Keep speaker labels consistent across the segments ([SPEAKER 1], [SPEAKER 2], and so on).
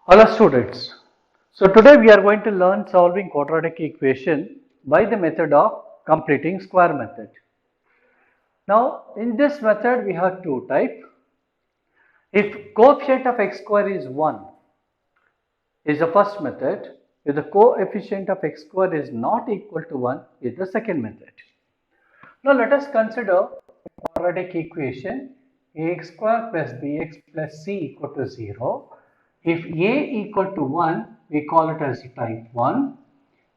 [SPEAKER 1] Hello students. So today we are going to learn solving quadratic equation by the method of completing square method. Now in this method we have two types. If coefficient of x square is 1 is the first method. If the coefficient of x square is not equal to 1 is the second method. Now let us consider quadratic equation ax square plus bx plus c equal to 0. If a equal to 1, we call it as type 1.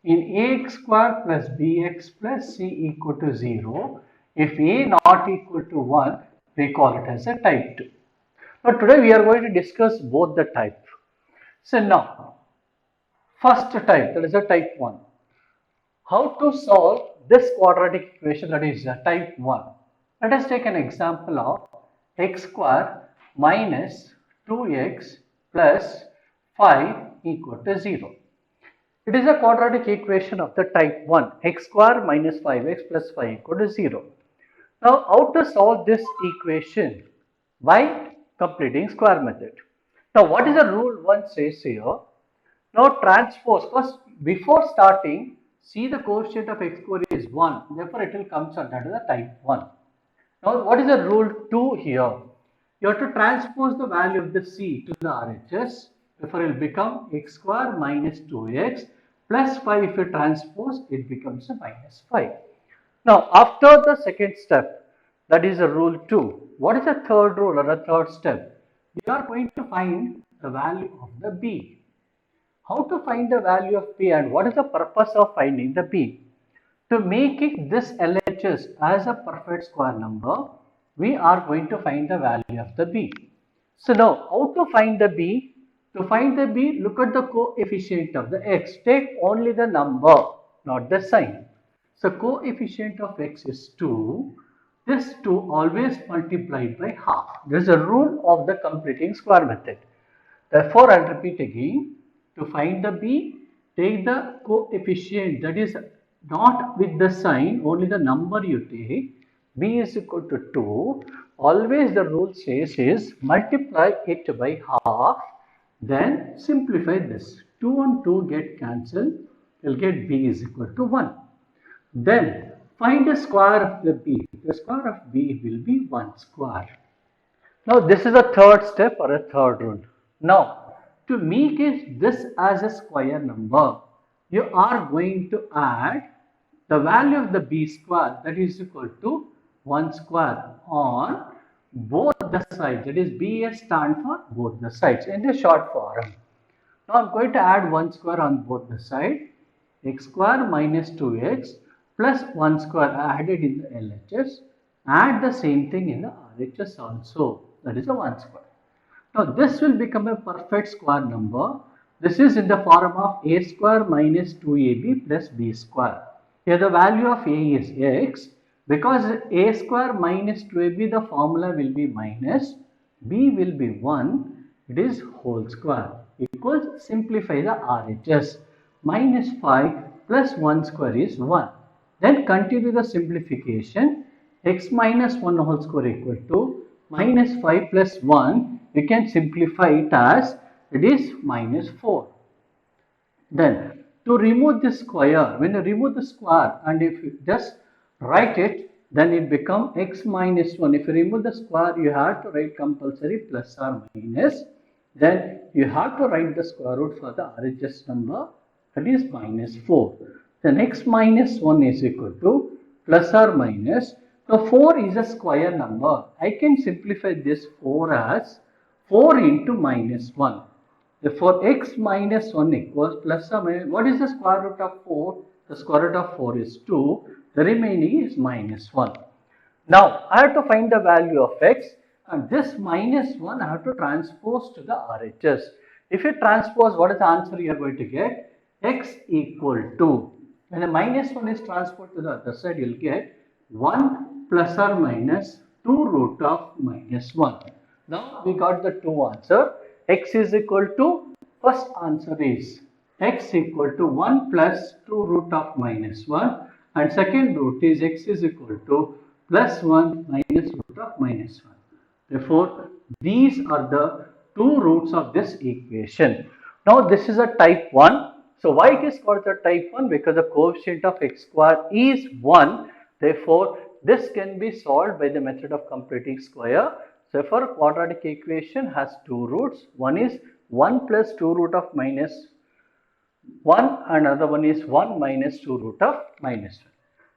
[SPEAKER 1] In ax square plus bx plus c equal to 0, if a not equal to 1, we call it as a type 2. Now today we are going to discuss both the type. So now, first type, that is a type 1. How to solve this quadratic equation, that is type 1. Let us take an example of x square minus 2x plus 5 equal to 0. It is a quadratic equation of the type 1, x square minus 5x plus 5 equal to 0. Now, how to solve this equation? By completing square method. Now, what is the rule 1 says here? Now, transpose, first before starting, see the coefficient of x square is 1, therefore it will come under the type 1. Now, what is the rule 2 here? You have to transpose the value of the c to the RHS, therefore it will become x square minus 2x plus 5. If you transpose, it becomes a minus 5. Now, after the second step, that is a rule 2. What is the third rule or the third step? You are going to find the value of the b. How to find the value of b and what is the purpose of finding the b? To make it this LHS as a perfect square number, we are going to find the value of the b. So now, how to find the b? To find the b, look at the coefficient of the x. Take only the number, not the sign. So coefficient of x is 2. This 2 always multiplied by half. This is a rule of the completing square method. Therefore, I will repeat again. To find the b, take the coefficient, that is not with the sign, only the number you take. B is equal to 2. Always the rule says is multiply it by half. Then simplify this. 2 and 2 get cancelled. You will get b is equal to 1. Then find the square of the b. The square of b will be 1 square. Now this is a third step or a third rule. Now to make this as a square number, you are going to add the value of the b square, that is equal to 1 square on both the sides. That is bs stand for both the sides in the short form. Now I am going to add 1 square on both the sides. X square minus 2x plus 1 square added in the LHS. Add the same thing in the RHS also. That is a 1 square. Now this will become a perfect square number. This is in the form of a square minus 2ab plus b square. Here the value of a is x. Because a square minus 2ab, the formula will be minus, b will be 1, it is whole square, equals, simplify the RHS, minus 5 plus 1 square is 1. Then continue the simplification, x minus 1 whole square equal to minus 5 plus 1, we can simplify it as it is minus 4. Then to remove this square, when you remove the square and if you just write it, then it becomes x minus 1. If you remove the square, you have to write compulsory plus or minus. Then you have to write the square root for the RHS number, that is minus 4. Then x minus 1 is equal to plus or minus. So 4 is a square number. I can simplify this 4 as 4 into minus 1. Therefore, x minus 1 equals plus or minus. What is the square root of 4? The square root of 4 is 2. The remaining is minus 1. Now, I have to find the value of x. And this minus 1 I have to transpose to the RHS. If you transpose, what is the answer you are going to get? X equal to. When the minus 1 is transposed to the other side, you will get 1 plus or minus 2 root of minus 1. Now, we got the two answer. X is equal to, first answer is x equal to 1 plus 2 root of minus 1. And second root is x is equal to plus 1 minus root of minus 1. Therefore, these are the two roots of this equation. Now this is a type 1. So why it is called the type 1? Because the coefficient of x square is 1. Therefore, this can be solved by the method of completing square. So for quadratic equation has two roots. One is 1 plus 2 root of minus 1, another one is 1 minus 2 root of minus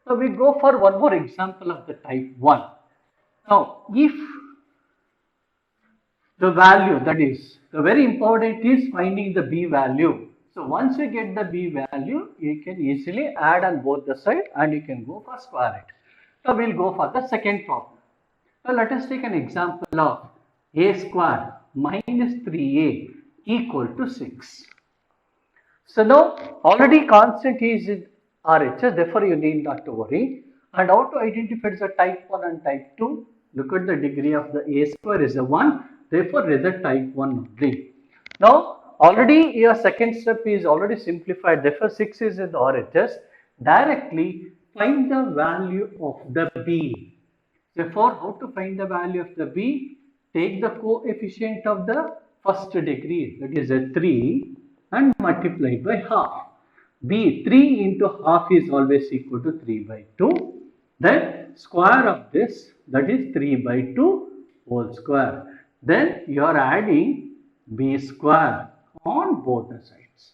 [SPEAKER 1] 1. Now we go for one more example of the type 1. Now if the value, that is the very important is finding the b value. So once you get the b value, you can easily add on both the side and you can go for square it. Now we will go for the second problem. Now let us take an example of a square minus 3a equal to 6. So now already constant is in RHS, therefore you need not to worry. And how to identify the type 1 and type 2? Look at the degree of the a square is a 1, therefore it is a type 1 only. Now already your second step is already simplified, therefore 6 is in the RHS. Directly find the value of the b. Therefore, how to find the value of the b? Take the coefficient of the first degree, that is a 3, and multiply by half. b, 3 into half is always equal to 3 by 2. Then square of this, that is 3 by 2 whole square. Then you are adding b square on both the sides.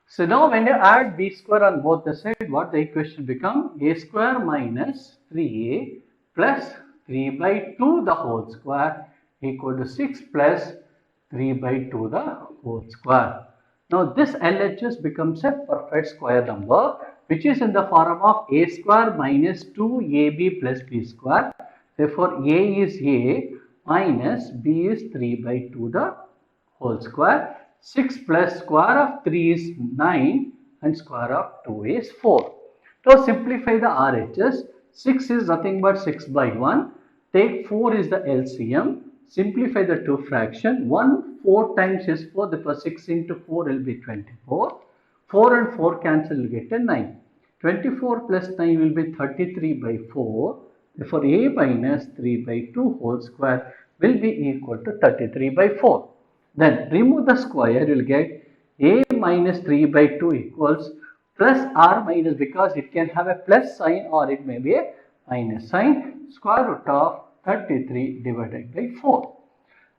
[SPEAKER 1] So now when you add b square on both the sides, what the equation become? A square minus 3a plus 3 by 2 the whole square equal to 6 plus 3 by 2 the whole square. Now this LHS becomes a perfect square number which is in the form of a square minus 2ab plus b square. Therefore a is a minus b is 3 by 2 the whole square. 6 plus square of 3 is 9 and square of 2 is 4. Now simplify the RHS. 6 is nothing but 6 by 1. Take 4 is the LCM. Simplify the two fraction. 1 4 times is 4. Therefore 6 into 4 will be 24. 4 and 4 cancel, will get a 9. 24 plus 9 will be 33 by 4. Therefore a minus 3 by 2 whole square will be equal to 33 by 4. Then remove the square, you will get a minus 3 by 2 equals plus r minus, because it can have a plus sign or it may be a minus sign, square root of 33 divided by 4.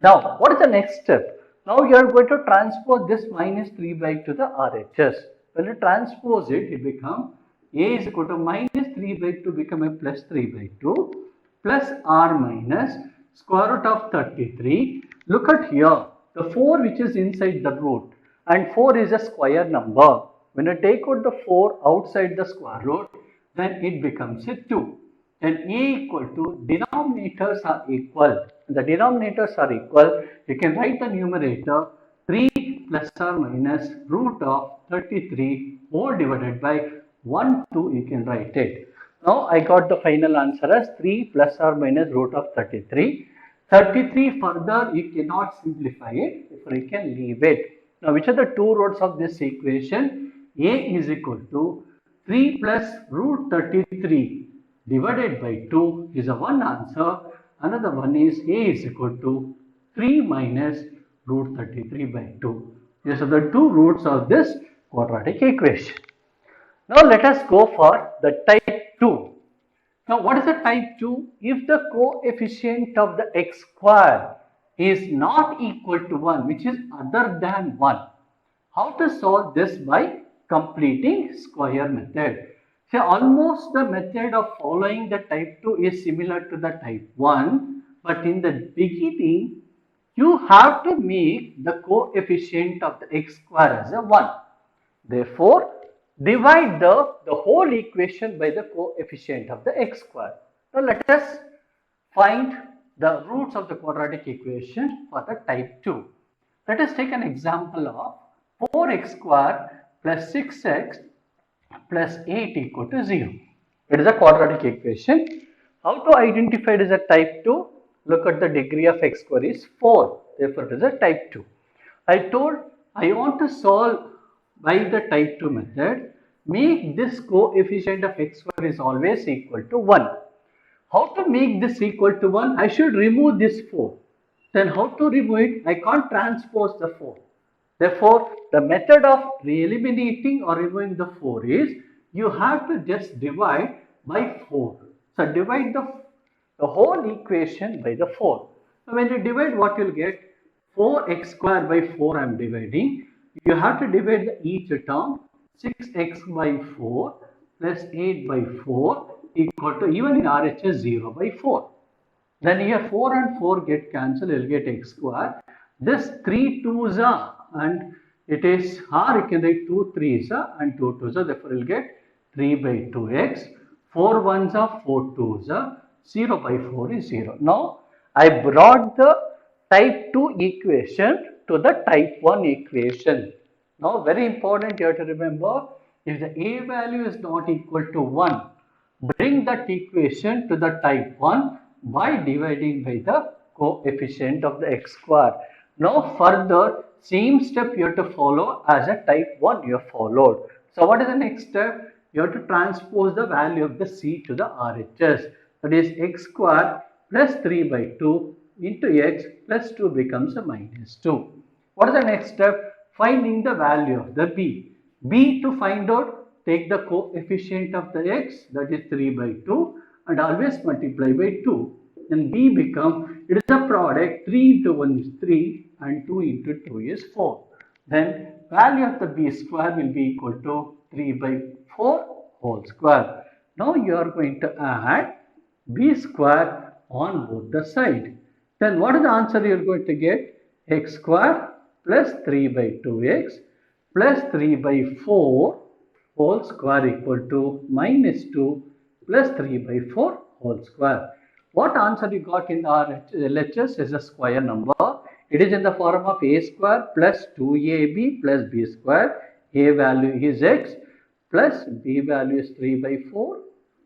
[SPEAKER 1] Now what is the next step? Now you are going to transpose this minus 3 by 2 to the RHS. When you transpose it, it becomes a is equal to minus 3 by 2 become a plus 3 by 2 plus r minus square root of 33. Look at here. The 4 which is inside the root, and 4 is a square number. When you take out the 4 outside the square root, then it becomes a 2. Then a equal to, denominators are equal. The denominators are equal. You can write the numerator 3 plus or minus root of 33 whole divided by 1, 2, you can write it. Now I got the final answer as 3 plus or minus root of 33. 33 further you cannot simplify it, therefore you can leave it. Now which are the two roots of this equation? A is equal to 3 plus root 33 divided by 2 is a one answer. Another one is a is equal to 3 minus root 33 by 2. These are the two roots of this quadratic equation. Now let us go for the type 2. Now what is the type 2? If the coefficient of the x square is not equal to 1, which is other than 1. How to solve this? By completing square method. So almost the method of following the type 2 is similar to the type 1, but in the beginning you have to make the coefficient of the x square as a 1. Therefore divide the whole equation by the coefficient of the x square. Now let us find the roots of the quadratic equation for the type 2. Let us take an example of 4x square plus 6x plus 8 equal to 0. It is a quadratic equation. How to identify it as a type 2? Look at the degree of x square is 4. Therefore it is a type 2. I told I want to solve by the type 2 method. Make this coefficient of x square is always equal to 1. How to make this equal to 1? I should remove this 4. Then how to remove it? I can't transpose the 4. Therefore, the method of eliminating or removing the 4 is you have to just divide by 4. So divide the whole equation by the 4. So when you divide, what you'll get? 4x square by 4 I am dividing. You have to divide each term. 6x by 4 plus 8 by 4 equal to, even in RHS, 0 by 4. Then here 4 and 4 get cancelled, you'll get x square. This 3 2s are, and it is, or you can write 2 3s are and 2 2s are, therefore you'll get 3 by 2x. 4 1s are 4 2s are, 0 by 4 is 0. Now I brought the type 2 equation to the type 1 equation. Now very important, you have to remember, if the a value is not equal to 1, bring that equation to the type 1 by dividing by the coefficient of the x square. Now further, same step you have to follow as a type 1 you have followed. So what is the next step? You have to transpose the value of the c to the RHS. That is x square plus 3 by 2 into x plus 2 becomes a minus 2. What is the next step? Finding the value of the b. B to find out, take the coefficient of the x, that is 3 by 2, and always multiply by 2. Then b become, it is a product, 3 into 1 is 3 and 2 into 2 is 4. Then value of the b square will be equal to 3 by 4 whole square. Now you are going to add b square on both the side. Then what is the answer you are going to get? X square plus 3 by 2x plus 3 by 4 whole square equal to minus 2 plus 3 by 4 whole square. What answer you got in our LHS is a square number. It is in the form of a square plus 2ab plus b square. A value is x plus b value is 3 by 4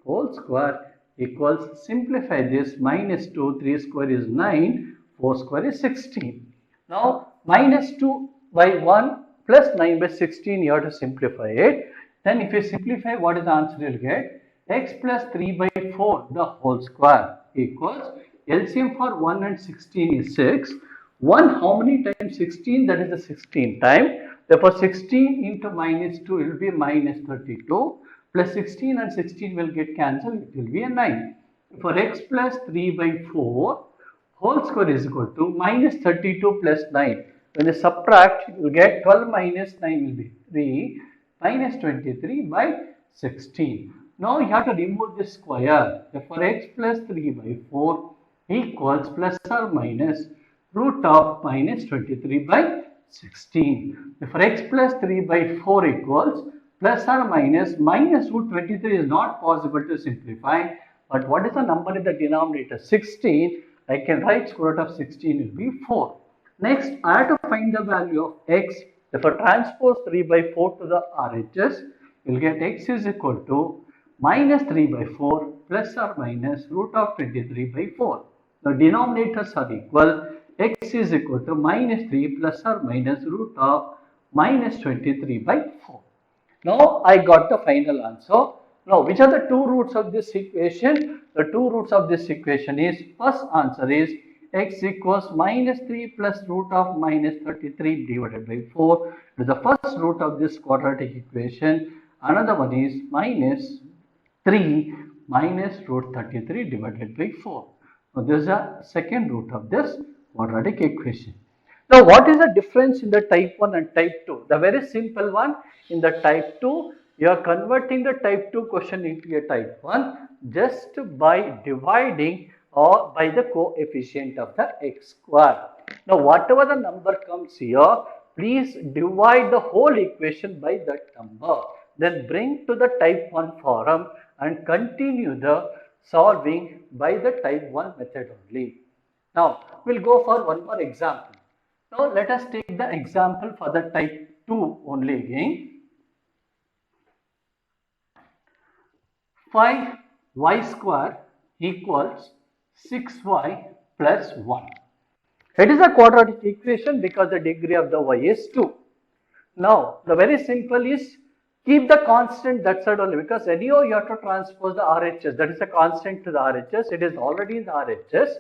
[SPEAKER 1] whole square equals, simplify this, minus 2, 3 square is 9, 4 square is 16. Now minus 2 by 1 plus 9 by 16, you have to simplify it. Then if you simplify, what is the answer you will get? X plus 3 by 4 the whole square equals, LCM for 1 and 16 is 6. 1 how many times 16? That is the 16 time. Therefore 16 into minus 2 will be minus 32. Plus 16 and 16 will get cancelled, it will be a 9. For x plus 3 by 4 whole square is equal to minus 32 plus 9. When you subtract, you will get 12 minus 9 will be 3, minus 23 by 16. Now you have to remove this square. Therefore x plus 3 by 4 equals plus or minus root of minus 23 by 16. Therefore x plus 3 by 4 equals plus or minus root 23 is not possible to simplify. But what is the number in the denominator? 16. I can write square root of 16 will be 4. Next, I have to find the value of x. Therefore, transpose 3 by 4 to the RHS. You will get x is equal to minus 3 by 4 plus or minus root of 23 by 4. The denominators are equal. X is equal to minus 3 plus or minus root of minus 23 by 4. Now I got the final answer. Now which are the two roots of this equation? The two roots of this equation is, first answer is x equals minus 3 plus root of minus 33 divided by 4. It is the first root of this quadratic equation. Another one is minus 3 minus root 33 divided by 4. So this is the second root of this quadratic equation. Now, what is the difference in the type 1 and type 2? The very simple one, in the type 2, you are converting the type 2 question into a type 1 just by dividing or by the coefficient of the x square. Now, whatever the number comes here, please divide the whole equation by that number. Then bring to the type 1 form and continue the solving by the type 1 method only. Now, we will go for one more example. Now, let us take the example for the type 2 only again. 5y square equals 6y plus 1. It is a quadratic equation because the degree of the y is 2. Now, the very simple is keep the constant that side only, because anyhow you have to transpose the RHS. That is a constant to the RHS. It is already in the RHS.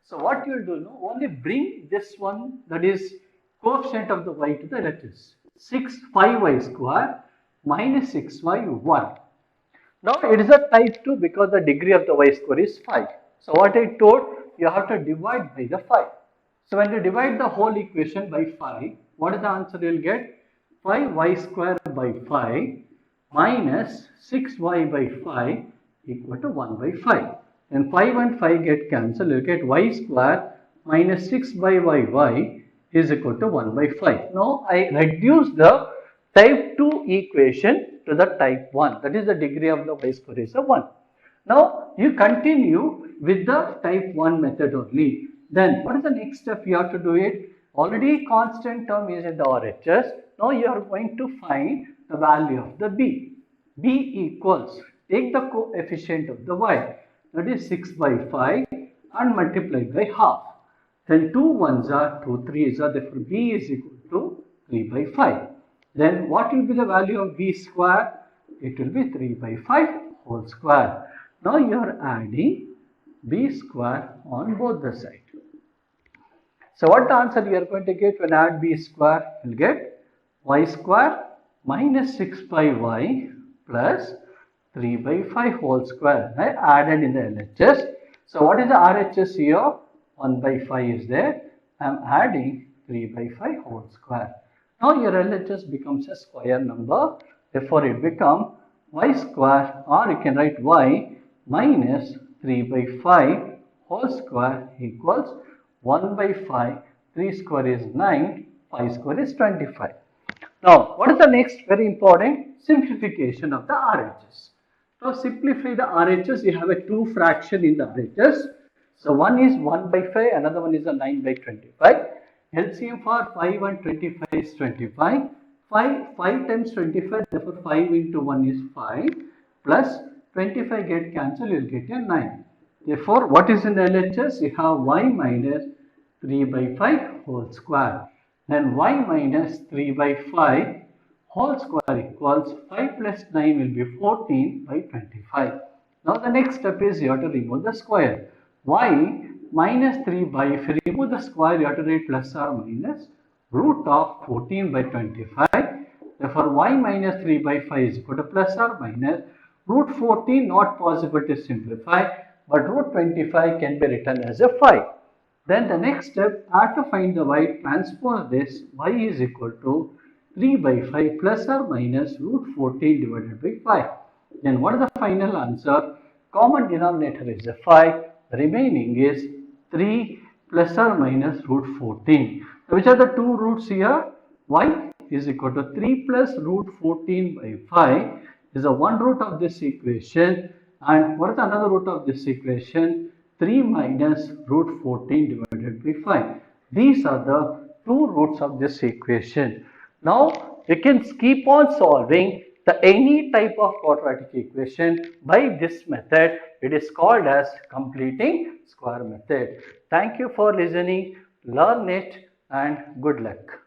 [SPEAKER 1] So what you will do now, only bring this one, that is coefficient of the y to the LHS. 5y square minus 6y 1. Now it is a type 2 because the degree of the y square is 5. So what I told, you have to divide by the 5. So when you divide the whole equation by 5, what is the answer you will get? 5y square by 5 minus 6y by 5 equal to 1 by 5. Then 5 and 5 get cancelled, you get y square minus 6 by y is equal to 1 by 5. Now I reduce the type 2 equation to the type 1, that is the degree of the y square is a 1. Now you continue with the type 1 method only. Then what is the next step you have to do it? Already constant term is in the RHS. Now you are going to find the value of the b. b equals, take the coefficient of the y, that is 6 by 5 and multiply by half. Then 2 1s are 2 3s are, therefore b is equal to 3 by 5. Then what will be the value of b square? It will be 3 by 5 whole square. Now you are adding b square on both the sides. So what the answer you are going to get when add b square? You will get y square minus 6 by y plus 3 by 5 whole square. I added in the LHS. So what is the RHS here? 1 by 5 is there. I am adding 3 by 5 whole square. Now your LHS becomes a square number. Therefore it becomes y square, or you can write y minus 3 by 5 whole square equals 1 by 5. 3 square is 9, 5 square is 25. Now what is the next very important? Simplification of the RHS. Now simplify the RHS. You have a 2 fraction in the RHS. So one is 1 by 5, another one is a 9 by 25. LCM for 5 and 25 is 25. 5 times 25, therefore 5 into 1 is 5 plus 25 get cancelled, you will get a 9. Therefore what is in the LHS? You have y minus 3 by 5 whole square. Then y minus 3 by 5 whole square equals 5 plus 9 will be 14 by 25. Now the next step is you have to remove the square. Y minus 3 by, if you remove the square, you have to write plus or minus root of 14 by 25. Therefore y minus 3 by 5 is equal to plus or minus root 14, not possible to simplify, but root 25 can be written as a 5. Then the next step, I have to find the y, transpose this, y is equal to 3 by 5 plus or minus root 14 divided by 5. Then what is the final answer? Common denominator is a 5, the remaining is 3 plus or minus root 14. So which are the two roots here? Y is equal to 3 plus root 14 by 5 is the one root of this equation, and what is another root of this equation? 3 minus root 14 divided by 5. These are the two roots of this equation. Now you can keep on solving any type of quadratic equation by this method. It is called as completing square method. Thank you for listening. Learn it and good luck.